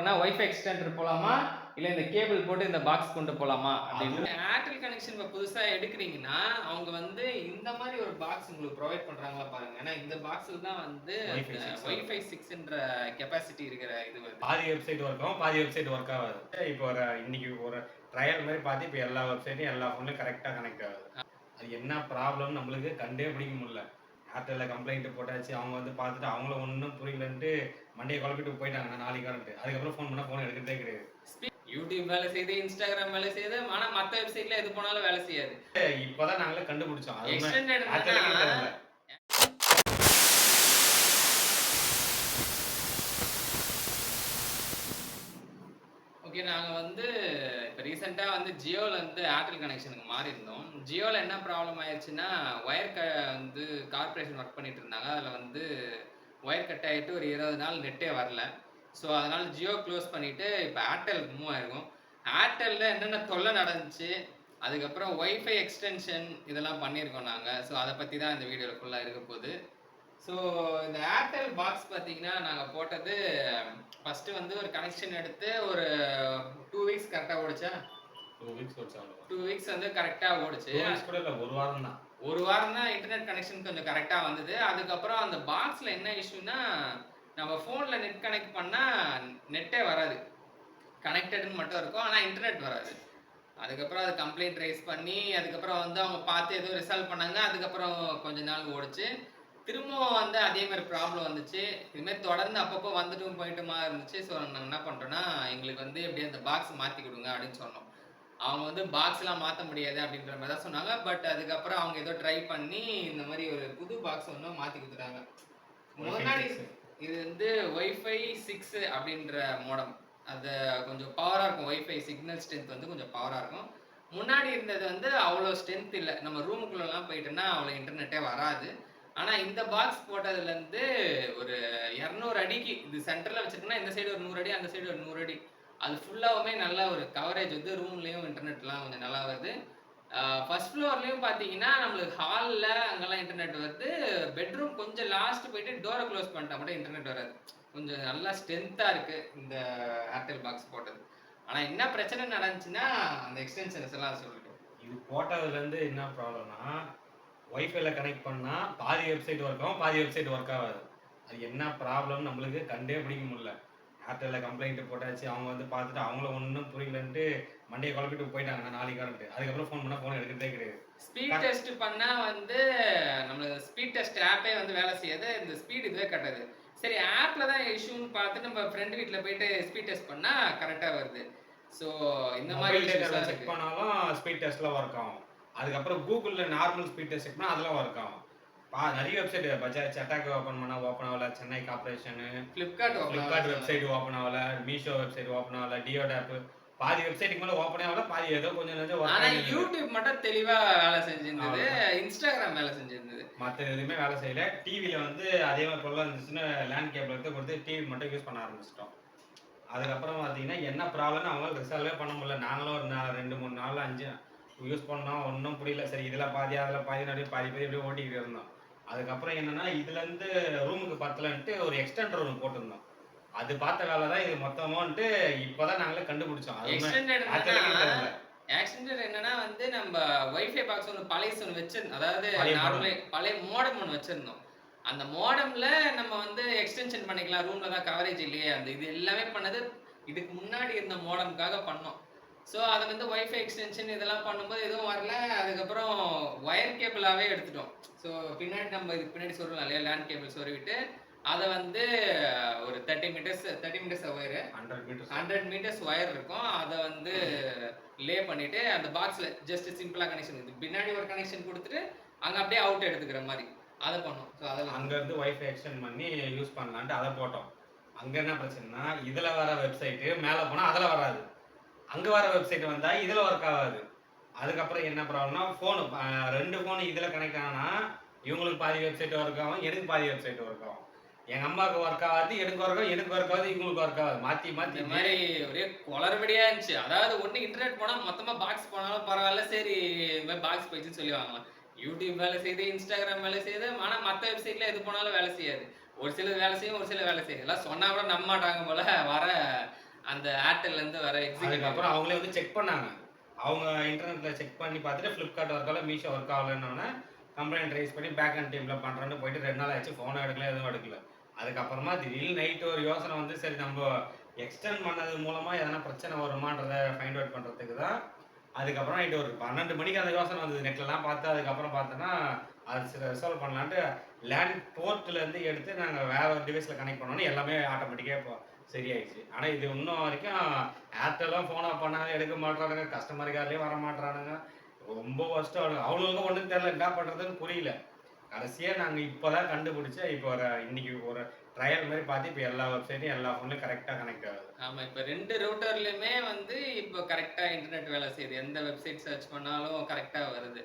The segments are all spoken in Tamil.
போட்டோம்னா வைஃபை எக்ஸ்டெண்டர் போலாமா இல்ல இந்த கேபிள் போட்டு இந்த பாக்ஸ் கொண்டு போலாமா அப்படின்னு. ஏர்டெல் கனெக்ஷன் இப்போ புதுசா எடுக்கிறீங்கன்னா அவங்க வந்து இந்த மாதிரி ஒரு பாக்ஸ் உங்களுக்கு ப்ரொவைட் பண்றாங்களா பாருங்க. ஏன்னா இந்த பாக்ஸில் தான் வந்து வைஃபை 6ன்ற கெப்பாசிட்டி இருக்கிற இது வருது. பாதி வெப்சைட் ஒர்க் ஆகும், பாதி வெப்சைட் ஒர்க் ஆகாது. இப்போ இன்னைக்கு ஒரு ட்ரையல் மாதிரி பார்த்து இப்போ எல்லா வெப்சைட்டும் எல்லா ஃபோன்லையும் கரெக்டாக கனெக்ட் ஆகுது. அது என்ன ப்ராப்ளம் நம்மளுக்கு கண்டே பிடிக்க முடியல. ஏர்டெல்ல கம்ப்ளைண்ட் போட்டாச்சு. அவங்க வந்து பார்த்துட்டு அவங்கள ஒன்றும் புரியலன்ட்டு மண்டையை குழப்பிட்டு போயிட்டாங்க நாளைக்கு கரண்ட்டு. அதுக்கப்புறம் ஃபோன் பண்ணால் ஃபோன் எடுக்கிறதே கிடையாது. யூடியூப் வேலை செய்யுது, இன்ஸ்டாகிராம் வேலை செய்யுது, ஆனா மத்த வெப்சைட்ல எது போனாலும் வேலை செய்யாது. இப்பதான் நாங்களே கண்டுபிடிச்சோம். ஓகே, நாங்க வந்து இப்போ ரீசெண்டா வந்து ஜியோல இருந்து ஏர்டெல் கனெக்ஷனுக்கு மாறி இருந்தோம். ஜியோல என்ன ப்ராப்ளம் ஆயிடுச்சுன்னா ஒயர் வந்து கார்பரேஷன் ஒர்க் பண்ணிட்டு இருந்தாங்க. அதில் வந்து ஒயர் கட் ஆகிட்டு ஒரு 20 நாள் நெட்டே வரல. ஸோ அதனால ஜியோ க்ளோஸ் பண்ணிட்டு இப்போ ஏர்டெலுக்கு மூவ் ஆயிருக்கும். ஏர்டெல்ல என்னென்ன தொல்லை நடந்துச்சு, அதுக்கப்புறம் ஒய்ஃபை எக்ஸ்டென்ஷன் இதெல்லாம் பண்ணியிருக்கோம் நாங்கள். ஸோ அதை பற்றி தான் இந்த வீடியோவில் ஃபுல்லாக இருக்க போகுது. ஸோ இந்த ஏர்டெல் பாக்ஸ் பார்த்தீங்கன்னா நாங்கள் போட்டது ஃபஸ்ட்டு வந்து ஒரு கனெக்ஷன் எடுத்து ஒரு 2 வீக்ஸ் கரெக்டாக ஓடிச்சா. 2 வீக்ஸ் வந்து கரெக்டாக ஓடிச்சு. ஒரு வாரம் தான். ஒரு வாரம் தான் இன்டர்நெட் கனெக்ஷன் கொஞ்சம் கரெக்டாக வந்தது. அதுக்கப்புறம் அந்த பாக்ஸில் என்ன இஷ்யூனா நம்ம ஃபோனில் நெட் கனெக்ட் பண்ணால் நெட்டே வராது. கனெக்டட்னு மட்டும் இருக்கும், ஆனால் இன்டர்நெட் வராது. அதுக்கப்புறம் அது கம்ப்ளைண்ட் ரைஸ் பண்ணி அதுக்கப்புறம் வந்து அவங்க பார்த்து ஏதோ ரிசால்வ் பண்ணாங்க. அதுக்கப்புறம் கொஞ்ச நாள் ஓடிச்சு. திரும்பவும் வந்து அதே மாதிரி ப்ராப்ளம் வந்துச்சு. இதுமாதிரி தொடர்ந்து அப்பப்போ வந்துட்டும் போயிட்டுமா இருந்துச்சு. ஸோ நாங்கள் என்ன பண்ணுறோன்னா எங்களுக்கு வந்து எப்படி அந்த பாக்ஸ் மாற்றி கொடுங்க அப்படின்னு சொன்னோம். அவங்க வந்து பாக்ஸ்லாம் மாற்ற முடியாது அப்படின்ற மாதிரி தான் சொன்னாங்க. பட் அதுக்கப்புறம் அவங்க ஏதோ ட்ரை பண்ணி இந்த மாதிரி ஒரு புது பாக்ஸ் ஒன்றும் மாற்றி கொடுத்துட்டாங்க. முன்னாடி இது வந்து ஒய்ஃபை 6 அப்படின்ற மோடம். அது கொஞ்சம் பவராக இருக்கும். ஒய்ஃபை சிக்னல் ஸ்ட்ரென்த் வந்து கொஞ்சம் பவராக இருக்கும். முன்னாடி இருந்தது வந்து அவ்வளோ ஸ்ட்ரென்த் இல்லை. நம்ம ரூமுக்குள்ளெல்லாம் போயிட்டோன்னா அவ்வளோ இன்டர்நெட்டே வராது. ஆனால் இந்த பாக்ஸ் போட்டதுலேருந்து ஒரு 200 அடிக்கு இது சென்டரில் வச்சுருக்கோன்னா இந்த சைடு ஒரு 100 அடி, அந்த சைடு ஒரு 100 அடி, அது ஃபுல்லாகவுமே நல்ல ஒரு கவரேஜ் வந்து ரூம்லேயும் இன்டர்நெட்லாம் கொஞ்சம் நல்லா வருது. ஃபர்ஸ்ட் ஃப்ளோர்லேயும் பார்த்தீங்கன்னா நம்மளுக்கு ஹாலில் அங்கெல்லாம் இன்டர்நெட் வருது. பெட்ரூம் கொஞ்சம் லாஸ்ட் போயிட்டு டோரை க்ளோஸ் பண்ணிட்டா மட்டும் இன்டர்நெட் வராது. கொஞ்சம் நல்லா ஸ்ட்ரென்த்தாக இருக்குது இந்த ஏர்டெல் பாக்ஸ் போட்டது. ஆனால் என்ன பிரச்சனை நடந்துச்சுன்னா அந்த எக்ஸ்டென்ஷன்ஸ் எல்லாம் சொல்லிட்டோம். இது போட்டதுலேருந்து என்ன ப்ராப்ளம்னா ஒய்ஃபைல கனெக்ட் பண்ணால் பாதி வெப்சைட் ஒர்க் ஆகும், பாதி வெப்சைட் ஒர்க் ஆகாது. அது என்ன ப்ராப்ளம் நம்மளுக்கு கண்டே பிடிக்க முடியல. ஏர்டெல்ல கம்ப்ளைண்ட் போட்டாச்சு. அவங்க வந்து பார்த்துட்டு அவங்கள ஒன்றும் புரியலன்ட்டு மண்டையை குழப்பிட்டு போயிட்டாங்க நாளைக்கு கரண்ட்டு. அதுக்கப்புறம் ஃபோன் பண்ணால் ஃபோன் எடுக்கிறதே கிடையாது. ஸ்பீட் டெஸ்ட் பண்ணால் வந்து நம்மளுக்கு ஸ்பீட் டெஸ்ட் ஆப்பே வந்து வேலை செய்யாது. இந்த ஸ்பீட் இதுவே கட்டாது. சரி, ஆப்பில் தான் இஷ்யூன்னு பார்த்து நம்ம ஃப்ரெண்டு வீட்டில் போயிட்டு ஸ்பீட் டெஸ்ட் பண்ணால் கரெக்டாக வருது. ஸோ இந்த மாதிரி செக் பண்ணாலும் ஸ்பீட் டெஸ்ட்டில் ஒர்க் ஆகும். அதுக்கப்புறம் கூகுளில் நார்மல் ஸ்பீட் டெஸ்ட் செக் பண்ணால் அதெல்லாம் ஒர்க் ஆகும். நிறைய வெப்சைட் பஜாஜ் அட்டாக் ஓப்பன் பண்ணால் ஓப்பன் ஆகல, Chennai corporation, Flipkart website open ஆகல, மீஷோ வெப்சைட் ஓப்பன் ஆகல, டியோட் ஆப் பாதி வெப்சைட்டுக்கு மேலே ஓப்பனே ஆகல, பாதி ஏதோ கொஞ்சம் கொஞ்சம். ஆனால் யூடியூப் மட்டும் தெளிவாக வேலை செஞ்சிருந்தது, இன்ஸ்டாகிராம் வேலை செஞ்சிருந்தது, மற்ற எதுவுமே வேலை செய்யல. டிவியில் வந்து அதே மாதிரி பொருளாக இருந்துச்சுன்னா லேண்ட் கேபிள் எடுத்து கொடுத்து டிவி மட்டும் யூஸ் பண்ண ஆரம்பிச்சிட்டோம். அதுக்கப்புறம் பார்த்தீங்கன்னா என்ன ப்ராப்ளம்னு அவங்களால ரிசால்வே பண்ண முடியல. நாங்களும் ஒரு 2-3 நாள் 5 யூஸ் பண்ணோம், ஒன்றும் புரியல. சரி, இதில் பாதி அதில் பாதி நிறைய பாதி அப்படியே ஓட்டிக்கிட்டு இருந்தோம். அதுக்கப்புறம் என்னன்னா இதுலேருந்து ரூமுக்கு பத்தலன்ட்டு ஒரு எக்ஸ்டெண்டர் ஒன்று போட்டிருந்தோம். அது பார்த்த வேலை தான் இது மொத்தமான்ட்டு இப்போதான் நாங்களே கண்டுபிடிச்சோம். எக்ஸ்டெண்டர் என்னன்னா வந்து நம்ம வைஃபை பாக்ஸ் ஒன்று பழைய ஒன்று வச்சிருந்தோம். அதாவது பழைய மோடம் ஒன்று வச்சிருந்தோம். அந்த மோடம்ல நம்ம வந்து எக்ஸ்டென்ஷன் பண்ணிக்கலாம். ரூம்ல தான் கவரேஜ் இல்லையே, அந்த இது எல்லாமே பண்ணது இதுக்கு முன்னாடி இருந்த மோடம்காக பண்ணோம். ஸோ அதை வந்து ஒய்ஃபை எக்ஸ்டென்ஷன் இதெல்லாம் பண்ணும்போது எதுவும் வரல. அதுக்கப்புறம் ஒயர் கேபிளாகவே எடுத்துட்டோம். ஸோ பின்னாடி நம்ம இதுக்கு பின்னாடி சொல்லலாம் இல்லையா, லேண்ட் கேபிள் சொருவிட்டு அதை வந்து ஒரு 30 மீட்டர்ஸ் ஒயரு 100 மீட்டர்ஸ் ஒயர் இருக்கும். அதை வந்து லே பண்ணிவிட்டு அந்த பாக்ஸில் ஜஸ்ட் சிம்பிளாக கனெக்ஷன் இது பின்னாடி ஒரு கனெக்ஷன் கொடுத்துட்டு அங்கே அப்படியே அவுட் எடுத்துக்கிற மாதிரி அதை பண்ணோம். ஸோ அதில் அங்கேருந்து ஒய்ஃபை எக்ஸ்டெண்ட் பண்ணி யூஸ் பண்ணலான்ட்டு அதை போட்டோம். அங்கே என்ன பிரச்சனைனா இதில் வர வெப்சைட்டு மேலே போனால் அதில் வராது, அங்கே வர வெப்சைட் வந்தால் இதில் ஒர்க் ஆகாது. அதுக்கப்புறம் என்ன ப்ராப்ளம்னா ஃபோனு 2 ஃபோனு இதில் கனெக்ட் ஆனால் இவங்களுக்கு பாதி வெப்சைட் ஒர்க் ஆகும், எனக்கு பாதி வெப்சைட் ஒர்க் ஆகும். எங்கள் அம்மாவுக்கு ஒர்க் ஆகாது, எனக்கு ஒர்க் ஆகாது, இவங்களுக்கு ஒர்க் ஆகாது. மாற்றி இந்த மாதிரி ஒரே குளறுபடியாக இருந்துச்சு. அதாவது ஒன்று இன்டர்நெட் போனால் மொத்தமாக பாக்ஸ் போனாலும் பரவாயில்ல, சரி இந்த மாதிரி பாக்ஸ் போயிடுச்சுன்னு சொல்லி வாங்கலாம். யூடியூப் வேலை செய்யுது, இன்ஸ்டாகிராம் வேலை செய்யுது, ஆனால் மற்ற வெப்சைட்டில் எது போனாலும் வேலை செய்யாது. ஒரு சிலது வேலை செய்யும், ஒரு சில வேலை செய்யும். எல்லாம் சொன்னால் கூட நம்ப மாட்டாங்க போல. வர அந்த ஏர்டெல்லேருந்து வர எக்ஸிக்யூட்டிவ். அதுக்கப்புறம் அவங்களே வந்து செக் பண்ணாங்க. அவங்க இன்டர்நெட்டில் செக் பண்ணி பார்த்துட்டு ஃப்ளிப்கார்ட் ஒர்க் ஆகல, மீஷோ ஒர்க் ஆகலன்னொன்னே கம்ப்ளைண்ட் ரைஸ் பண்ணி பேக் அண்ட் டீமில் பண்ணுறேன்னு போயிட்டு 2 நாள் ஆச்சு. ஃபோனும் எடுக்கல, எதுவும் எடுக்கல. அதுக்கப்புறமா திடீர்னு நைட்டு ஒரு யோசனை வந்து, சரி நம்ம எக்ஸ்டெண்ட் பண்ணது மூலமாக எதனா பிரச்சனை வருமான்றதை ஃபைண்ட் அவுட் பண்ணுறதுக்கு தான். அதுக்கப்புறம் நைட்டு ஒரு 12 மணிக்கு அந்த யோசனை வந்தது. நெட்லலாம் பார்த்து அதுக்கப்புறம் பார்த்தோன்னா அது ரிசால்வ் பண்ணலான்ட்டு லேண்ட் போர்ட்லேருந்து எடுத்து நாங்கள் வேற ஒரு டிவைஸில் கனெக்ட் பண்ணோன்னே எல்லாமே ஆட்டோமேட்டிக்காக இப்போ சரியாயிடுச்சு. ஆனால் இது இன்னும் வரைக்கும் ஏர்டெல்லாம் ஃபோன் ஆஃப் பண்ணாலும் எடுக்க மாட்டானுங்க, கஸ்டமர் கேர்லேயும் வர மாட்டானுங்க. ரொம்ப ஒஸ்ட்டாக அவங்களுக்கு ஒன்றும் தெரியல, என்ன பண்ணுறதுன்னு புரியல. கடைசியாக நாங்கள் இப்போ தான் கண்டுபிடிச்சி இப்போ இன்னைக்கு ஒரு ட்ரையல் மாதிரி பார்த்து இப்போ எல்லா வெப்சைட்டையும் எல்லா ஃபோன்லையும் கரெக்டாக கனெக்ட் ஆகுது. ஆமாம், இப்போ 2 ரூட்டர்லையுமே வந்து இப்போ கரெக்டாக இன்டர்நெட் வேலை செய்யுது. எந்த வெப்சைட் சர்ச் பண்ணாலும் கரெக்டாக வருது.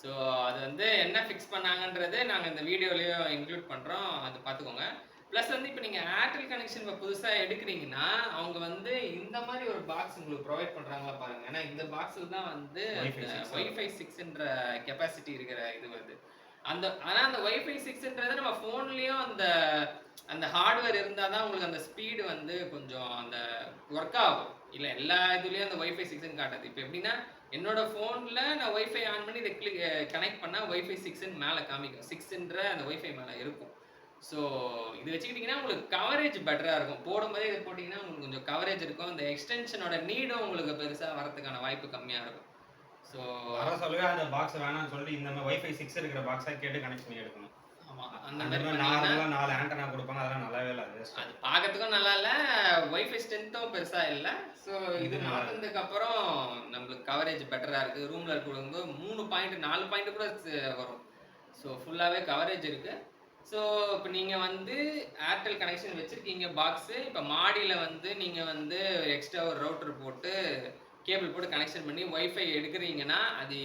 ஸோ அது வந்து என்ன ஃபிக்ஸ் பண்ணாங்கன்றது நாங்கள் இந்த வீடியோலையும் இன்க்ளூட் பண்ணுறோம், அது பார்த்துக்கோங்க. ப்ளஸ் வந்து இப்போ நீங்கள் ஏர்டெல் கனெக்ஷன் இப்போ புதுசாக எடுக்கிறீங்கன்னா அவங்க வந்து இந்த மாதிரி ஒரு பாக்ஸ் உங்களுக்கு ப்ரொவைட் பண்ணுறாங்களா பாருங்கள். ஏன்னா இந்த பாக்ஸில் தான் வந்து வைஃபை 6ன்ற கெப்பாசிட்டி இருக்கிற இது வருது. ஆனால் அந்த வைஃபை 6ன்றது நம்ம ஃபோன்லேயும் அந்த அந்த ஹார்ட்வேர் இருந்தால் தான் உங்களுக்கு அந்த ஸ்பீடு வந்து கொஞ்சம் அந்த ஒர்க் ஆகும். இல்லை எல்லா இதுலேயும் அந்த வைஃபை 6ன்னு காட்டுது. இப்போ எப்படின்னா என்னோட ஃபோனில் நான் வைஃபை ஆன் பண்ணி இதை கனெக்ட் பண்ணால் வைஃபை 6ன்னு மேலே காமிக்கும். 6ன்ற அந்த வைஃபை மேலே இருக்கும். ஸோ இது வச்சுக்கிட்டிங்கன்னா உங்களுக்கு கவரேஜ் பெட்டராக இருக்கும். போடும்போதே இதை போட்டிங்கன்னா உங்களுக்கு கொஞ்சம் கவரேஜ் இருக்கும். இந்த எக்ஸ்டென்ஷனோட நீடும் உங்களுக்கு பெருசாக வரதுக்கான வாய்ப்பு கம்மியாக இருக்கும். ஸோ வர சொல்லவே அந்த பாக்ஸ் வேணாம்னு சொல்லிட்டு இந்த மாதிரி வைஃபை 6 இருக்கிற பாக்ஸாக கேட்டு கனெக்ட் பண்ணி எடுக்கணும். ஆமாம், அந்த மாதிரி நார்மலாக 4 ஆண்டனா கொடுப்பாங்க, அதெல்லாம் நல்லாவே இல்லை. அது பார்க்கறதுக்கும் நல்லா இல்லை, வைஃபை ஸ்ட்ரென்த்தும் பெருசாக இல்லை. ஸோ இது மாற்றினதுக்கு அப்புறம் நம்மளுக்கு கவரேஜ் பெட்டராக இருக்குது. ரூமில் இருக்கும்போது 3 பாயிண்ட் 4 பாயிண்ட் கூட வரும். ஸோ ஃபுல்லாகவே கவரேஜ் இருக்குது. ஸோ இப்போ நீங்கள் வந்து ஏர்டெல் கனெக்ஷன் வச்சுருக்கீங்க பாக்ஸு. இப்போ மாடியில் வந்து நீங்கள் வந்து எக்ஸ்ட்ரா ஒரு ரவுட்டர் போட்டு கேபிள் போட்டு கனெக்ஷன் பண்ணி வைஃபை எடுக்கிறீங்கன்னா அது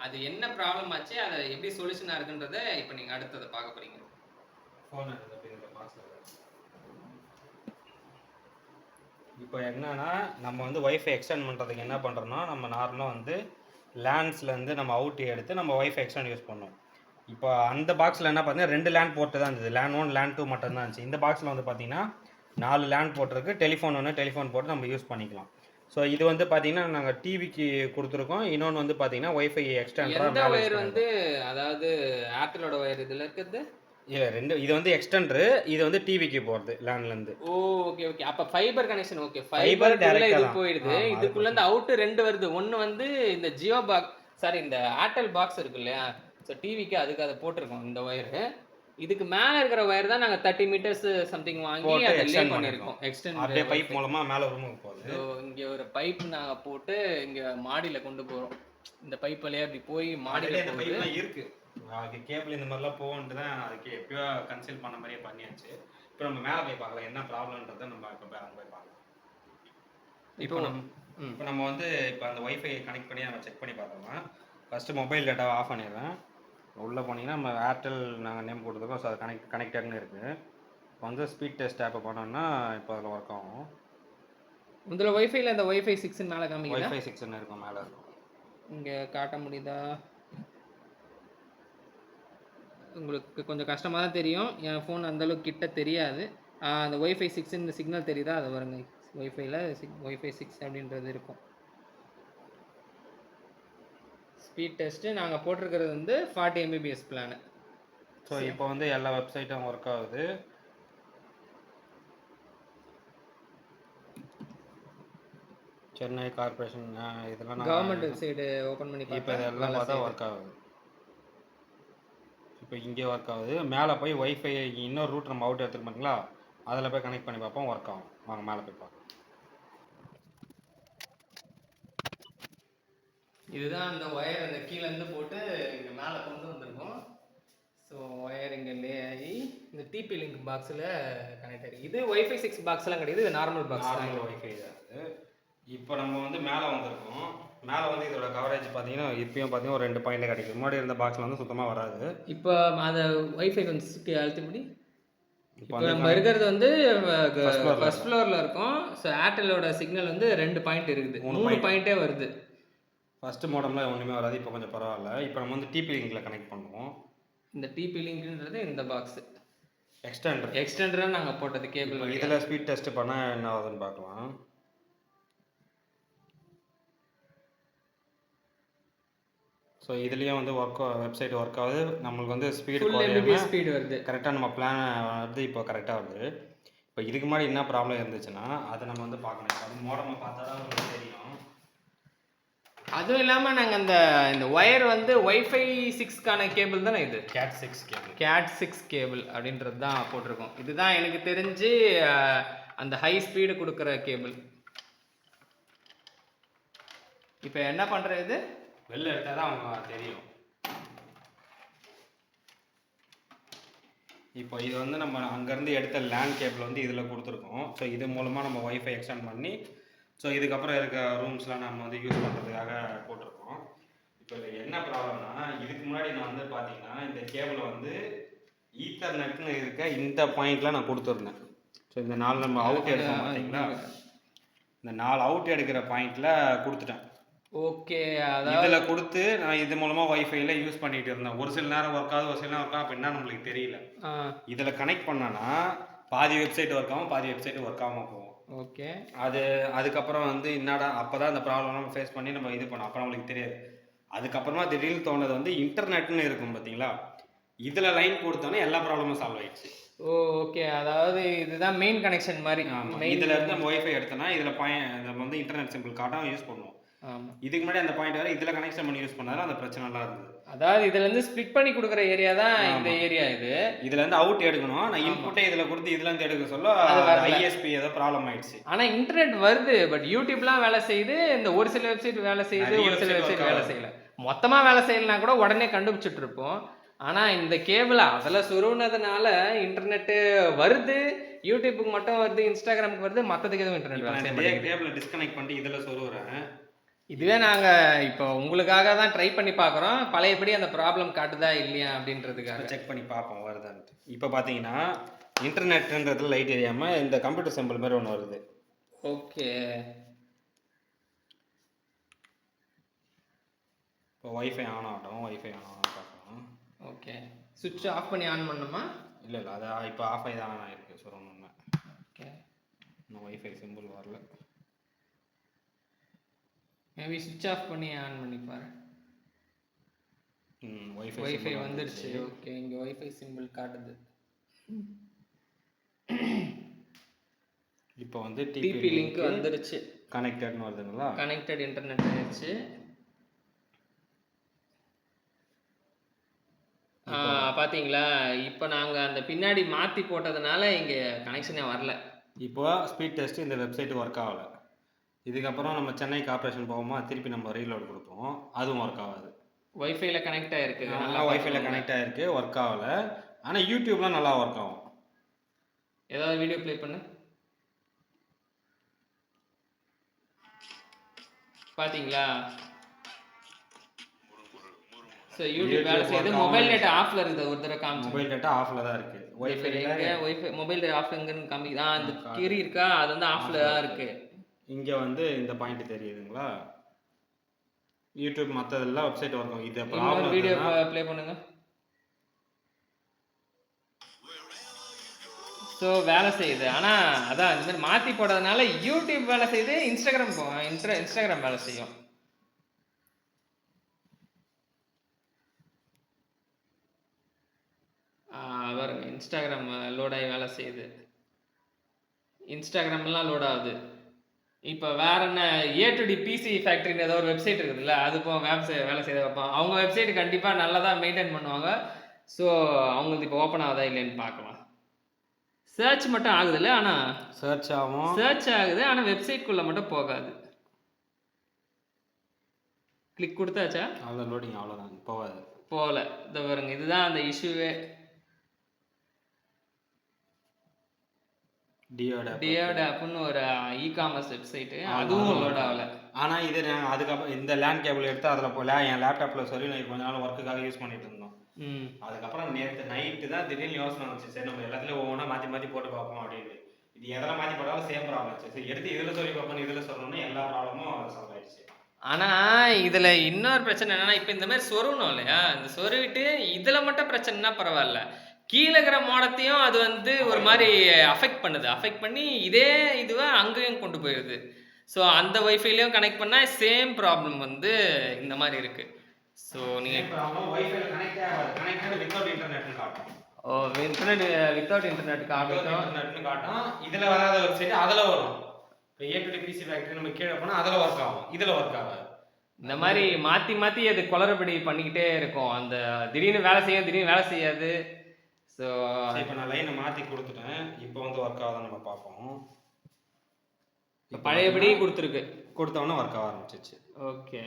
அது என்ன ப்ராப்ளம் ஆச்சு, அதை எப்படி சொல்யூஷனாக இருக்குன்றத இப்போ நீங்கள் அடுத்ததை பார்க்க போகிறீங்க. ஃபோன் இப்போ என்னன்னா நம்ம வந்து வைஃபை எக்ஸ்டெண்ட் பண்ணுறதுக்கு என்ன பண்ணுறோம்னா, நம்ம நார்மலாக வந்து லேண்ட்ஸ்லேருந்து நம்ம அவுட் எடுத்து நம்ம வைஃபை எக்ஸ்டெண்ட் யூஸ் பண்ணோம். இப்போ அந்த பாக்ஸில் என்ன பார்த்தீங்கன்னா 2 லேண்ட் போர்ட்டு தான் இருந்தது. லேண்ட் 1 லேண்ட் 2 மட்டும் தான் இருந்துச்சு. இந்த பாக்ஸில் வந்து பார்த்தீங்கன்னா 4 லேண்ட் போர்ட் இருக்குது. டெலிஃபோன் ஒன்று, டெலிஃபோன் போட்டு நம்ம யூஸ் பண்ணிக்கலாம். ஸோ இது வந்து பார்த்தீங்கன்னா நாங்கள் டிவிக்கு கொடுத்துருக்கோம். இன்னொன்று வந்து பார்த்தீங்கன்னா வைஃபை எக்ஸ்டெண்டர் ஒயர் வந்து, அதாவது ஏர்டெலோட ஒயர் இதில் இருக்குது. இல்லை 2 இது வந்து எக்ஸ்டெண்டரு, இது வந்து டிவிக்கு போகிறது லேண்ட்லேருந்து. ஓ ஓகே ஓகே. அப்போ ஃபைபர் கனெக்ஷன். ஓகே, ஃபைபர் இது போயிடுது. இதுக்குள்ள இந்த அவுட்டு 2 வருது. ஒன்று வந்து இந்த ஜியோ பாக்ஸ், சாரி இந்த ஏர்டெல் பாக்ஸ் இருக்கு இல்லையா, ஸோ டிவிக்கு அதுக்கு அதை போட்டிருக்கோம் இந்த ஒயரு. இதுக்கு மேலே இருக்கிற ஒயர் தான் நாங்கள் 30 மீட்டர்ஸ் சம்திங் வாங்கி அதை லே பண்ணியிருக்கோம். எக்ஸ்டெண்ட் அப்படியே பைப் மூலமாக மேலே ரூமுக்கு போகுது. ஸோ இங்கே ஒரு பைப் நாங்கள் போட்டு இங்கே மாடியில் கொண்டு போகிறோம். இந்த பைப் வழியாக அப்படி போய் மாடியில் இந்த பைப்லாம் இருக்குது. அதுக்கு கேபிள் இந்த மாதிரிலாம் போகன்ட்டு தான் அதுக்கு எப்பயோ கன்சல்ட் பண்ண மாதிரியே பண்ணியாச்சு. இப்போ நம்ம மேலே போய் பார்க்கலாம் என்ன ப்ராப்ளம்ன்றதை நம்ம இப்போ அங்கே போய் பார்க்கலாம். இப்போ நம்ம வந்து இப்போ அந்த வைஃபை கனெக்ட் பண்ணி நம்ம செக் பண்ணி பார்க்கலாம். ஃபஸ்ட்டு மொபைல் டேட்டாவை ஆஃப் பண்ணிடுறேன். உள்ளே போனீங்கன்னா நம்ம ஏர்டெல் நாங்கள் நேம் கொடுத்துருக்கோம். ஸோ அது கனெக்டட்னு இருக்குது. இப்போ வந்து ஸ்பீட் டெஸ்ட் ஆப்பை பண்ணோன்னா இப்போ அதில் ஒர்க் ஆகும். இதில் வைஃபைல இந்த வைஃபை 6 மேலே காமிக்குது. வைஃபை 6 இருக்கும், மேலே இருக்கும். இங்கே காட்ட முடியுதா உங்களுக்கு? கொஞ்சம் கஷ்டமாக தான் தெரியும். என் ஃபோன் அந்தளவுக்கு கிட்ட தெரியாது. அந்த வைஃபை 6 சிக்னல் தெரியுதா? அதை வருங்க, வைஃபைல வைஃபை 6 அப்படின்றது இருக்கும். ஸ்பீட் டெஸ்ட்டு நாங்கள் போட்டிருக்கிறது வந்து 40 Mbps பிளானு. ஸோ இப்போ வந்து எல்லா வெப்சைட்டும் ஒர்க் ஆகுது. சென்னை கார்பரேஷன் இதெல்லாம் கவர்மெண்ட் வெப்சைடு ஓப்பன் பண்ணி இப்போ இதெல்லாம் பார்த்தா ஒர்க் ஆகுது. இப்போ இங்கே ஒர்க் ஆகுது. மேலே போய் வைஃபை இன்னொரு ரூட் நம்ம அவுட் எடுத்துக்க மாட்டீங்களா, அதில் போய் கனெக்ட் பண்ணி பார்ப்போம், ஒர்க் ஆகும். வாங்க மேலே போய் பார்ப்போம். இதுதான் அந்த ஒயர் அந்த கீழேருந்து போட்டு இங்கே மேலே கொண்டு வந்திருக்கோம். ஸோ ஒயர் இங்கே லே ஆகி இந்த டிபி லிங்க் பாக்ஸில் கனெக்ட் ஆகிருக்கு. இது வைஃபை 6 பாக்ஸ்லாம் கிடையாது, இது நார்மல் பாக்ஸ். நார்மல் வைஃபை தான். இப்போ நம்ம வந்து மேலே வந்திருக்கோம். மேலே வந்து இதோட கவரேஜ் பார்த்தீங்கன்னா இப்பயும் பார்த்தீங்கன்னா ஒரு 2 பாயிண்ட் கிடைக்கும். முன்னாடி இருந்த பாக்ஸில் வந்து சுத்தமாக வராது. இப்போ அந்த வைஃபை வந்து அழுத்தப்படி இப்போ நம்ம இருக்கிறது வந்து ஃபர்ஸ்ட் ஃப்ளோரில் இருக்கும். ஸோ ஏர்டெல்லோட சிக்னல் வந்து 2 பாயிண்ட் இருக்குது, 3 பாயிண்ட்டே வருது. ஃபஸ்ட்டு மாடம்லாம் ஒன்றுமே வராது, இப்போ கொஞ்சம் பரவாயில்ல. இப்போ நம்ம வந்து டிபி லிங்கில் கனெக்ட் பண்ணுவோம். இந்த டிபி லிங்க்ன்றது இந்த பாக்ஸ் எக்ஸ்டெண்டராக நாங்கள் போட்டது கேபிள். இதில் ஸ்பீட் டெஸ்ட் பண்ணால் என்ன ஆகுதுன்னு பார்க்கலாம். ஸோ இதுலேயும் வந்து வெப்சைட் ஒர்க் ஆகுது. நம்மளுக்கு வந்து ஸ்பீடு ஃபுல் குறையாம எம்பிபிஎஸ் ஸ்பீடு வருது. கரெக்டாக நம்ம பிளான் வந்து இப்போ கரெக்டாக வருது. இப்போ இதுக்கு முன்னாடி என்ன ப்ராப்ளம் இருந்துச்சுன்னா அதை நம்ம வந்து பார்க்கணும். இப்போ அது மோடமை பார்த்தா தான் உங்களுக்கு தெரியும். அதுவும் இல்லாமல் நாங்கள் இந்த ஒயர் வந்து ஒய்ஃபை 6க்கான கேபிள் தானே இது, கேட் 6 கேபிள். கேட் 6 கேபிள் அப்படின்றது தான் போட்டிருக்கோம். இதுதான் எனக்கு தெரிஞ்சு அந்த ஹை ஸ்பீடு கொடுக்குற கேபிள். இப்போ என்ன பண்ணுறது, வெளில எடுத்தால் தான் அவங்க தெரியும். இப்போ இது வந்து நம்ம அங்கேருந்து எடுத்த லேண்ட் கேபிள் வந்து இதில் கொடுத்துருக்கோம். ஸோ இது மூலமாக நம்ம ஒய்ஃபை எக்ஸ்டெண்ட் பண்ணி ஸோ இதுக்கப்புறம் இருக்க ரூம்ஸ்லாம் நம்ம வந்து யூஸ் பண்ணுறதுக்காக போட்டிருக்கோம். இப்போ இதில் என்ன ப்ராப்ளம்னா, இதுக்கு முன்னாடி நான் வந்து பார்த்தீங்கன்னா இந்த கேபிளை வந்து ஈத்தர்நெட்னு இருக்க இந்த பாயிண்ட்லாம் நான் கொடுத்துருந்தேன். ஸோ இந்த 4 நம்ம அவுட் எடுத்தோம் பார்த்தீங்களா, இந்த 4 அவுட் எடுக்கிற பாயிண்டில் கொடுத்துட்டேன். ஓகே, அதாவது இதில் கொடுத்து நான் இது மூலமாக ஒய்ஃபைல யூஸ் பண்ணிட்டு இருந்தேன். ஒரு சில நேரம் ஒர்க் ஆகுது, ஒரு சில நேரம் ஒர்க் ஆகும். அப்போ என்ன நம்மளுக்கு தெரியல. இதில் கனெக்ட் பண்ணனா பாதி வெப்சைட் ஒர்க் ஆகும், பாதி வெப்சைட் ஒர்க் ஆகாமல் போகும். ஓகே, அதுக்கப்புறம் வந்து என்னடா அப்போ தான் அந்த ப்ராப்ளம் நம்ம ஃபேஸ் பண்ணி நம்ம இது பண்ணோம். அப்போ நம்மளுக்கு தெரியாது. அதுக்கப்புறமா திடீர்னு தோணுது வந்து இன்டர்நெட்னு இருக்கும் பார்த்தீங்களா, இதில் லைன் கொடுத்தோன்னே எல்லா ப்ராப்ளமும் சால்வ் ஆயிடுச்சு. ஓகே, அதாவது இதுதான் மெயின் கனெக்ஷன் மாதிரி. இதில் இருந்து நம்ம ஒய்ஃபை எடுத்தோன்னா இதில் நம்ம வந்து இன்டர்நெட் சிம்பிள் காட்டும் யூஸ் பண்ணுவோம். இதுக்கு முன்னாடி அந்த பாயிண்ட் வரை இதில் கனெக்ஷன் பண்ணி யூஸ் பண்ணாலும் அந்த பிரச்சனை எல்லாம் இருந்தது. அதாவது இதுல இருந்து ஸ்ப்ளிட் பண்ணி கொடுக்குற ஏரியா தான் இந்த ஏரியா. இதுல இருந்து அவுட் எடுக்கணும், நான் இன்புட்டே இதுல கொடுத்து இதுல இருந்து எடுக்க சொல்ல ஐஎஸ்பி ஏதோ ப்ராப்ளம் ஆயிடுச்சு. ஆனா இன்டர்நெட் வருது, பட் யூடியூப்லாம் வேலை செய்யுது, இந்த ஒரு சில வெப்சைட் வேலை செய்யுது, ஒரு சில வெப்சைட் வேலை செய்யல. மொத்தமா வேலை செய்யலனா கூட உடனே கண்டுபிடிச்சிட்டு இருப்போம். ஆனா இந்த கேபிள் அதில் சுருனதுனால இன்டர்நெட்டு வருது, யூடியூப்புக்கு மட்டும் வருது, இன்ஸ்டாகிராமுக்கு வருது, மற்றதுக்கு எதுவும் இன்டர்நெட் கேபிளை டிஸ்கனெக்ட் பண்ணிட்டு இதில் சொருவுறேன். இதுவே நாங்கள் இப்போ உங்களுக்காக தான் ட்ரை பண்ணி பார்க்குறோம், பழையபடி அந்த ப்ராப்ளம் காட்டுதா இல்லையா அப்படின்றதுக்காக செக் பண்ணி பார்ப்போம் வருதான்ட்டு. இப்போ பார்த்தீங்கன்னா இன்டர்நெட்ன்றதுல லைட் எரியாமல் இந்த கம்ப்யூட்டர் சிம்பிள் மாதிரி ஒன்று வருது. ஓகே, இப்போ ஒய்ஃபை ஆன் ஆகட்டும், ஒய்ஃபை ஆன் ஆகணும் பார்க்கலாம். ஓகே, சுவிட்ச் ஆஃப் பண்ணி ஆன் பண்ணணுமா? இல்லை இல்லை, அது இப்போ ஆஃப் ஆகி தான் ஆன் ஆகிருக்கு சொல்லணும்னா. ஓகே, இன்னும் ஒய்ஃபை சிம்பிள் வரல. மேபி சுவிட்ச் ஆஃப் பண்ணி ஆன் பண்ணி பாரு. ஒய்ஃபை வந்துடுச்சு. ஓகே, இங்கே ஒய்ஃபை சிம்பிள் காட்டுது. இப்போ வந்து டிபி லிங்க் வந்துடுச்சு, கனெக்டட்னு வருதுங்களா, கனெக்டட் இன்டர்நெட் ஆயிடுச்சு. பார்த்தீங்களா, இப்போ நாங்கள் அந்த பின்னாடி மாற்றி போட்டதுனால இங்கே கனெக்ஷனே வரல. இப்போ ஸ்பீட் டெஸ்ட் இந்த வெப்சைட் ஒர்க் ஆகலை. இதுக்கப்புறம் நம்ம சென்னை கார்பரேஷன் போவோமா, திருப்பி நம்ம ரீலோட் கொடுப்போம், அதுவும் ஒர்க் ஆகாது. ஒய்ஃபைல கனெக்ட் ஆகிருக்கு, நல்லா ஒய்ஃபைல கனெக்ட் ஆகிருக்கு, ஒர்க் ஆகலை. ஆனால் யூடியூப்லாம் நல்லா ஒர்க் ஆகும். ஏதாவது வீடியோ ப்ளே பண்ணு. பார்த்தீங்களா, ஸோ யூடியூப் வேலை செய்யுது. மொபைல் டேட்டா ஆஃப்ல இருக்குது, ஒரு தடவை காமிச்சு. மொபைல் டேட்டா ஆஃப்ல தான் இருக்குது. ஒய்ஃபை ஒய்ஃபை மொபைல் டேட்டா ஆஃப்ல எங்கன்னு காமி அந்த கீரி இருக்கா, அது வந்து ஆஃப்ல தான் இருக்குது. இங்கே வந்து இந்த பாயிண்ட் தெரியுதுங்களா, யூடியூப் மற்றதெல்லாம் வெப்சைட் ஒர்க் ஆகும். இது ப்ராப்ளம். வீடியோ ப்ளே பண்ணுங்க. ஸோ வேலை செய்யுது, ஆனால் அதான் இந்த மாதிரி மாற்றி போடுறதுனால யூடியூப் வேலை செய்யுது, இன்ஸ்டாகிராம் வேலை செய்யும். பாருங்க, இன்ஸ்டாகிராம் லோட் ஆகி வேலை செய்யுது, இன்ஸ்டாகிராம்லாம் லோட் ஆகுது. இப்போ வேற என்ன, A2D PC ஃபேக்ட்ரின்னு ஏதோ ஒரு வெப்சைட் இருக்குதுல்ல, அது இப்போ வேலை செய்ய வைப்போம். அவங்க வெப்சைட் கண்டிப்பாக நல்லா தான் மெயின்டைன் பண்ணுவாங்க. ஸோ அவங்களுக்கு இப்போ ஓப்பன் ஆகுதா இல்லைன்னு பார்க்கலாம். சர்ச் மட்டும் ஆகுதுல்ல, ஆனால் சர்ச் ஆகுது, ஆனால் வெப்சைட்குள்ளே மட்டும் போகாது. கிளிக் கொடுத்தாச்சா, அவ்வளோ லோடிங் அவ்வளோதான், போகல. இதை பாருங்க, இதுதான் அந்த இஷ்யூவே. டியோட் ஆப்னு ஒரு இ-காமர்ஸ் வெப்சைட், அதுவும் லோட் ஆகல. ஆனால் இது நாங்கள் அதுக்கப்புறம் இந்த லேண்ட் கேபிள் எடுத்து அதில் போல என் லேப்டாப்பில் சொல்லி நான் கொஞ்ச நாள் ஒர்க்குக்காக யூஸ் பண்ணிட்டு இருந்தோம். அதுக்கப்புறம் நேற்று நைட்டு தான் திடீர்னு யோசனை வந்துச்சு, சரி நம்ம எல்லாத்துலேயும் ஒவ்வொன்றா மாற்றி போட்டு பார்ப்போம் அப்படின்னு. இது எதெல்லாம் மாற்றி போட்டாலும் சேம் ப்ராப்ளம். சரி எடுத்து இதில் சொல்லி பார்ப்போம், இதில் சொல்லணும்னா எல்லா ப்ராப்ளமும் சால்வ் ஆயிடுச்சு. ஆனால் இதில் இன்னொரு பிரச்சனை என்னன்னா, இப்போ இந்த மாதிரி சொருகணும் இல்லையா, இந்த சொருவிட்டு இதில் மட்டும் பிரச்சனைனா பரவாயில்ல, கீழே இருக்கிற மாடத்தையும் அது வந்து ஒரு மாதிரி அஃபெக்ட் பண்ணுது. அஃபெக்ட் பண்ணி இதே இதுவை அங்கேயும் கொண்டு போயிடுது. ஸோ அந்த ஒய்ஃபைலையும் கனெக்ட் பண்ணால் சேம் ப்ராப்ளம் வந்து இந்த மாதிரி இருக்குது. ஸோ நீங்கள் ப்ராப்ளம் வைஃபை கனெக்டே ஆகாது. கனெக்டட் வித்தவுட் இன்டர்நெட்னு காட்டும். இன்டர்நெட் வித்தவுட் இன்டர்நெட் காட்டும். இன்டர்நெட்னு காட்டும். இதுல வராத வெப்சைட் அதுல வரும். இப்போ A2D PC ஃபேக்டரி நம்ம கீழே போனா அதுல ஒர்க் ஆகும், இதுல ஒர்க் ஆகாது. இந்த மாதிரி மாற்றி மாற்றி அது குளறுபடி பண்ணிக்கிட்டே இருக்கும். அந்த திடீர்னு வேலை செய்யும், திடீர்னு வேலை செய்யாது. ஸோ இப்போ நான் லைனை மாற்றி கொடுத்துட்டேன். இப்போ வந்து ஒர்க் ஆகுதுன்னு நம்ம பார்ப்போம். இப்போ பழையபடி கொடுத்துருக்கு. கொடுத்தவொன்னே ஒர்க் ஆக ஆரம்பிச்சிச்சு. ஓகே.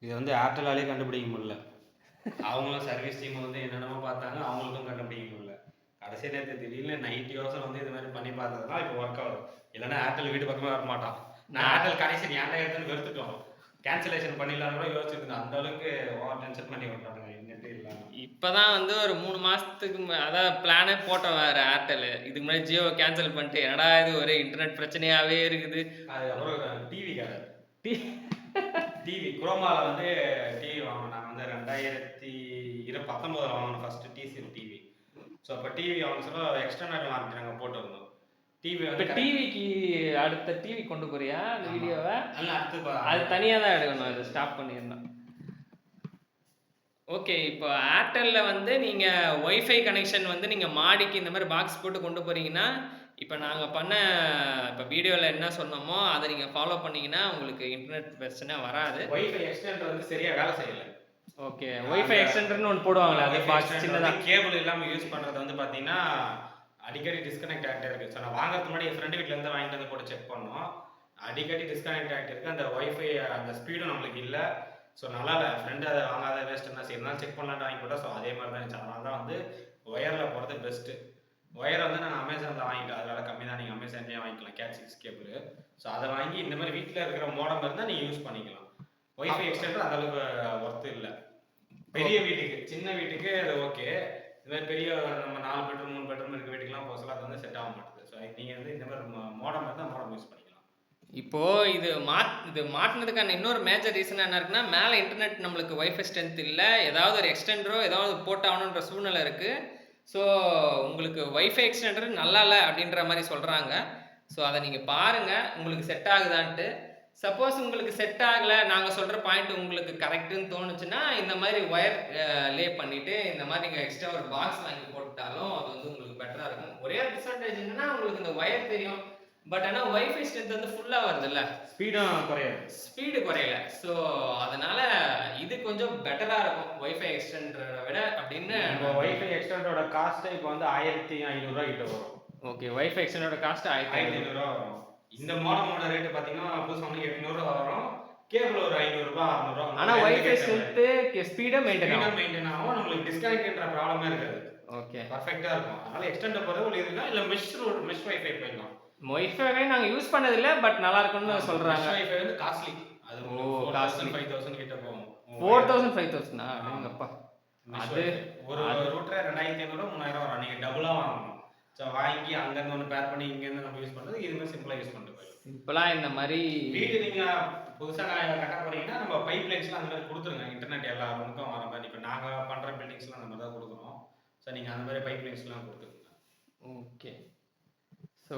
இது வந்து ஏர்டெல்லாலே கண்டுபிடிக்க முடியல. அவங்களும் சர்வீஸ் டீம் வந்து என்னென்னமோ பார்த்தாங்க, அவங்களுக்கும் கண்டுபிடிக்க முடியல. கடைசி நேரத்தில் திடீர்னு நைட் யோசனை வந்து இது மாதிரி பண்ணி பார்த்ததுனால இப்போ ஒர்க் ஆகுது. இல்லைன்னா ஏர்டெல் வீட்டு பக்கமே வர மாட்டான். நான் ஏர்டெல் கனெக்ஷன் ஏன்டா எடுத்துன்னு வெறுத்துட்டோம். கேன்சலேஷன் பண்ணிடலாம் கூட யோசிச்சுருந்தேன். அந்த அளவுக்கு ஓவர் டென்ஷன் பண்ணி விட்டானுங்க. இன்னட்டு இல்லை. இப்போதான் வந்து ஒரு 3 மாதத்துக்கு அதான் பிளானே போட்டோம் வேறு ஏர்டெல். இதுக்கு முன்னாடி ஜியோ கேன்சல் பண்ணிட்டு என்னடா இது ஒரே இன்டர்நெட் பிரச்சனையாகவே இருக்குது. அதுக்கப்புறம் டிவி கடை டிவி குரோமாவில் வந்து டிவி வாங்கினோம். நாங்கள் வந்து 2019 வாங்கினோம் ஃபஸ்ட்டு டிசிஎல் டிவி. ஸோ அப்போ டிவி அவங்க சொல்ல எக்ஸ்டர்னல் வாரண்டி நாங்கள் போட்டுருந்தோம். டிவி வந்து டிவிக்கு அடுத்த டிவி கொண்டு போறியா அந்த வீடியோவை? அடுத்து அது தனியாக தான் எடுக்கணும். அது ஸ்டாப் பண்ணிடணும். ஓகே. இப்போ ஏர்டெல்லில் வந்து நீங்கள் ஒய்ஃபை கனெக்ஷன் வந்து நீங்கள் மாடிக்கு இந்த மாதிரி பாக்ஸ் போட்டு கொண்டு போகிறீங்கன்னா, இப்போ நாங்கள் பண்ண இப்போ வீடியோவில் என்ன சொன்னோமோ அதை நீங்கள் ஃபாலோ பண்ணிங்கன்னா உங்களுக்கு இன்டர்நெட் பிரச்சனை வராது. ஒய்ஃபை எக்ஸ்டெண்டர் வந்து சரியாக வேலை செய்யலை. ஓகே. ஒய்ஃபை எக்ஸ்டெண்டர்னு ஒன்று போடுவாங்களே, அது பாக்ஸ் சின்னதாக கேபிள் இல்லாமல் யூஸ் பண்ணுறது வந்து பார்த்தீங்கன்னா அடிக்கடி டிஸ்கனெக்ட் ஆகிட்டே இருக்குது. ஸோ நான் வாங்குறதுக்கு முன்னாடி என் ஃப்ரெண்டு வீட்டிலேருந்து வாங்கிட்டு வந்து போட்டு செக் பண்ணோம். அடிக்கடி டிஸ்கனெக்ட் ஆகிட்டு இருக்குது. அந்த ஒய்ஃபை அந்த ஸ்பீடும் நம்மளுக்கு இல்லை. ஸோ நல்லா இல்லை. ஃப்ரெண்டு அதை வாங்காத வேஸ்ட் என்ன செய்யணும் செக் பண்ணலான்ட்டு வாங்கி போட்டால். ஸோ அதே மாதிரி தான் இருந்துச்சு. அதனால தான் வந்து ஒயரில் போகிறது பெஸ்ட்டு. ஒயரை வந்து நான் அமேசானில் வாங்கிட்டேன். அதனால கம்மி தான். நீங்கள் அமேசான்லேயே வாங்கிக்கலாம் கேட் 6 கேபிள். ஸோ அதை வாங்கி இந்த மாதிரி வீட்டில் இருக்கிற மோடம் இருந்தால் நீங்கள் யூஸ் பண்ணிக்கலாம். ஒய்ஃபை எக்ஸ்டெண்டர் அந்தளவுக்கு ஒர்த்து இல்லை. பெரிய வீட்டுக்கு, சின்ன வீட்டுக்கு அது ஓகே. இது மாதிரி பெரிய நம்ம 4 பெட்ரூம் 3 பெட்ரூம் இருக்க வீட்டுக்குலாம் போசலாம் அது வந்து செட் ஆக மாட்டேது. ஸோ நீங்கள் வந்து இந்த மாதிரி மோடம் இருந்தால் மோடம் யூஸ் பண்ணிக்கலாம். இப்போது இது மாட்டினதுக்கான இன்னொரு மேஜர் ரீசன் என்ன இருக்குன்னா, மேலே இன்டர்நெட் நம்மளுக்கு ஒய்ஃபை ஸ்ட்ரென்த் இல்லை, ஏதாவது ஒரு எக்ஸ்டெண்டரோ ஏதாவது போட்டாகணுன்ற சூழ்நிலை இருக்குது. ஸோ உங்களுக்கு ஒய்ஃபை எக்ஸ்டெண்டர் நல்லா இல்லை அப்படின்ற மாதிரி சொல்கிறாங்க. ஸோ அதை நீங்கள் பாருங்கள் உங்களுக்கு செட் ஆகுதான்ட்டு. சப்போஸ் உங்களுக்கு செட் ஆகலை, நாங்கள் சொல்கிற பாயிண்ட் உங்களுக்கு கரெக்டுன்னு தோணுச்சுன்னா இந்த மாதிரி ஒயர் லே பண்ணிவிட்டு இந்த மாதிரி நீங்கள் எக்ஸ்ட்ரா ஒரு பாக்ஸ் வாங்கி போட்டாலும் அது வந்து உங்களுக்கு பெட்டராக இருக்கும். ஒரே டிஸ்அட்வான்டேஜ் என்னன்னா உங்களுக்கு இந்த ஒயர் தெரியும், பட் ஆனால் ஒய்ஃபை ஸ்ட்ரென்த் வந்து ஃபுல்லாக வருதுல்ல, ஸ்பீடு குறையல. ஸோ அதனால இது கொஞ்சம் பெட்டராக இருக்கும் ஒய்ஃபை எக்ஸ்டெண்டரை விட அப்படின்னு. ஒய்ஃபை எக்ஸ்டெண்டரோட காஸ்ட்டு இப்போ வந்து 1500 கிட்ட வரும். ஓகே. ஒய்ஃபை எக்ஸ்டெண்டரோட காஸ்ட் 1500 வரும். இந்த மோடமோட ரேட்டு பார்த்தீங்கன்னா புதுசு வந்து 800 வரும். கேபிள் ஒரு 500 600. ஆனால் ஒய்ஃபை ஸ்ட்ரென்த்து ஸ்பீடாக மெயின்டைன் ஆகும். நம்மளுக்கு டிஸ்கனெக்ட்ன்ற ப்ராப்ளமே இருக்காது. ஓகே. பர்ஃபெக்டாக இருக்கும். அதனால எக்ஸ்டெண்டர் போகிறது ஒரு இதுனா இல்லை மெஷ் வைஃபை போயிடலாம். ஒய்ஃபை நாங்கள் யூஸ் பண்ணதில்லை, பட் நல்லா இருக்கும்னு சொல்கிறாங்க. வைஃபை வந்து காஸ்ட்லி. அது 4000 5000 கிட்ட போகும். 4000 5000 அப்படிங்கப்பா. அது ஒரு ரூட்டர் 2500 3000 வரும். நீங்கள் டபுளாக வாங்கணும். ஸோ வாங்கி அங்கேருந்து ஒன்று பேர் பண்ணி இங்கேருந்து நம்ம யூஸ் பண்ணுறது இது மாதிரி சிம்பிளாக யூஸ் பண்ணிட்டு போயிடும். சிம்பிளாக இந்த மாதிரி வீடு நீங்கள் புதுசாக கட்ட போகிறீங்கன்னா நம்ம பைப் லைன்ஸ்லாம் அந்த மாதிரி கொடுத்துருங்க. இன்டர்நெட் எல்லா ரூமுக்கும் வர மாதிரி. இப்போ நாங்கள் பண்ணுற பில்டிங்ஸ்லாம் அந்த மாதிரி தான் கொடுக்குறோம். ஸோ நீங்கள் அந்த மாதிரி பைப் லைன்ஸ்லாம் கொடுத்துருங்க. ஓகே. ஸோ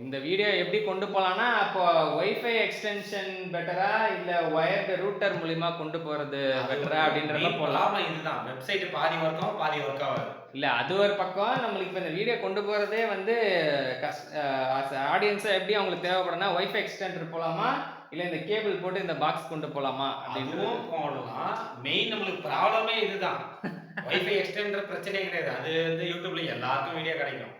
இந்த வீடியோ எப்படி கொண்டு போகலான்னா, அப்போ ஒய்ஃபை எக்ஸ்டென்ஷன் பெட்டரா இல்லை ஒயர்டு ரூட்டர் மூலிமா கொண்டு போகிறது பெட்டரா அப்படின்றத போகலாம். இதுதான் வெப்சைட் பாதி ஒர்க்கும் பாதி ஒர்க் ஆகாது. இல்லை அது ஒரு பக்கம். நம்மளுக்கு இப்போ இந்த வீடியோ கொண்டு போகிறதே வந்து ஆடியன்ஸை எப்படி அவங்களுக்கு தேவைப்படும்னா ஒய்ஃபை எக்ஸ்டெண்டர் போகலாமா இல்லை இந்த கேபிள் போட்டு இந்த பாக்ஸ் கொண்டு போகலாமா அப்படின்னு போகலாம். மெயின் நம்மளுக்கு ப்ராப்ளமே இதுதான். ஒய்ஃபை எக்ஸ்டெண்டர் பிரச்சனையே கிடையாது. அது வந்து யூடியூப்ல எல்லாருக்கும் வீடியோ கிடைக்கும்.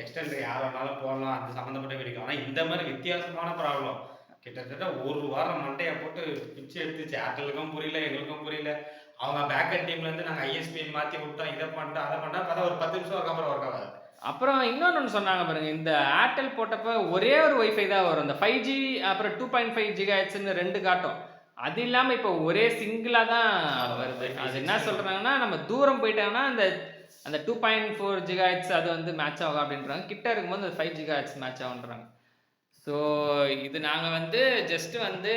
எக்ஸ்டெண்டர் யார் வேணாலும் போடலாம், அது சம்மந்தப்பட்ட வீடியோ. ஆனால் இந்த மாதிரி வித்தியாசமான ப்ராப்ளம் கிட்டத்தட்ட ஒரு வாரம் மண்டையை போட்டு பிச்சு எடுத்துச்சு. ஏர்டெலுக்கும் புரியல, எங்களுக்கும் புரியல. அவங்க பேக்கெட் டீம்லேருந்து நாங்கள் ISP மாற்றி விட்டோம், இதை பண்ணிட்டோம் அதை பண்ணிட்டோம். பார்த்தா ஒரு 10 நிமிஷம் அப்புறம் ஒர்க் ஆகாது. அப்புறம் இன்னொன்று சொன்னாங்க பாருங்க, இந்த ஏர்டெல் போட்டப்போ ஒரே ஒரு ஒய்ஃபை தான் வரும். இந்த 5G அப்புறம் 2.5 GHz 2 காட்டும். அது இல்லாமல் இப்போ ஒரே சிங்கிளாக தான் வருது. அது என்ன சொல்கிறாங்கன்னா, நம்ம தூரம் போயிட்டாங்கன்னா அந்த 2.4 GHz அது வந்து மேட்ச் ஆகும் அப்படின்றாங்க. கிட்ட இருக்கும்போது அந்த 5 GHz மேட்ச் ஆகுன்றாங்க. ஸோ இது நாங்கள் வந்து ஜஸ்ட்டு வந்து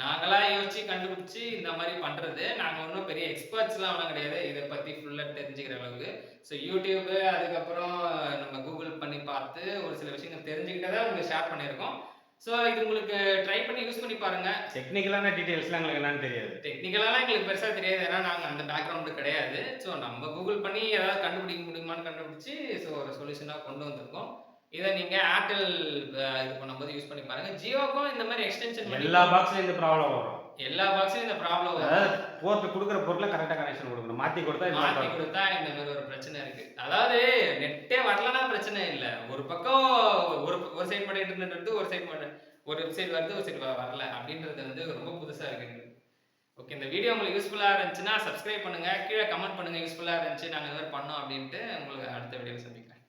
நாங்களாக யோசிச்சு கண்டுபிடிச்சி இந்த மாதிரி பண்ணுறது. நாங்கள் ஒன்றும் பெரிய எக்ஸ்பர்ட்ஸ்லாம் ஒன்றும் கிடையாது இதை பற்றி ஃபுல்லாக தெரிஞ்சுக்கிற அளவுக்கு. ஸோ யூடியூபு அதுக்கப்புறம் நம்ம கூகுள் பண்ணி பார்த்து ஒரு சில விஷயங்கள் தெரிஞ்சுக்கிட்டதை உங்களுக்கு ஷேர் பண்ணியிருக்கோம். ஸோ இது உங்களுக்கு ட்ரை பண்ணி யூஸ் பண்ணி பாருங்க. டெக்னிக்கலான டீடைல்ஸ்லாம் எங்களுக்கு என்னன்னு தெரியாது. டெக்னிக்கலாலாம் எங்களுக்கு பெருசா தெரியாது. ஏன்னா நாங்க அந்த பேக்ரவுண்ட் கிடையாது. ஸோ நம்ம கூகுள் பண்ணி ஏதாவது கண்டுபிடிக்க முடியுமான்னு கண்டுபிடிச்சு, ஸோ ஒரு சொல்யூஷனா கொண்டு வந்திருக்கோம். இத நீங்க ஏர்டெல் இது பண்ணும்போது யூஸ் பண்ணி பாருங்க. ஜியோக்கும் இந்த மாதிரி எக்ஸ்டென்ஷன் பண்ணி எல்லா பாக்ஸ்லயும் இந்த ப்ராப்ளம் வரும். எல்லா பாக்ஸ்லயும் இந்த ப்ராப்ளம் வரும். அதாவது போர்ட் குடுக்குற பொருள கரெக்ட்டா கனெக்ஷன் குடுக்கணும். மாத்தி கொடுத்தா இது மாத்தி மாட்டாது. கொடுத்தா இந்த மாதிரி ஒரு பிரச்சனை இருக்கு. அதாவது நெட்டே வரலன்னா பிரச்சனை இல்ல. ஒரு பக்கம் ஒரு சைடு மட்டும் இன்டர்நெட் வருது, ஒரு சைடு மட்டும் ஒரு சைடு வருது, ஒரு சைடு வரல அப்படின்றது வந்து ரொம்ப புதுசா இருக்கு எனக்கு. ஓகே, இந்த வீடியோ உங்களுக்கு யூஸ்ஃபுல்லா இருந்துச்சுன்னா சப்ஸ்கிரைப் பண்ணுங்க. கீழ கமெண்ட் பண்ணுங்க யூஸ்ஃபுல்லா இருந்துச்சு, நாங்க இந்த மாதிரி பண்ணோம் அப்படின்ட்டு. உங்களுக்கு அடுத்த வீடியோல சந்திக்கிறேன்.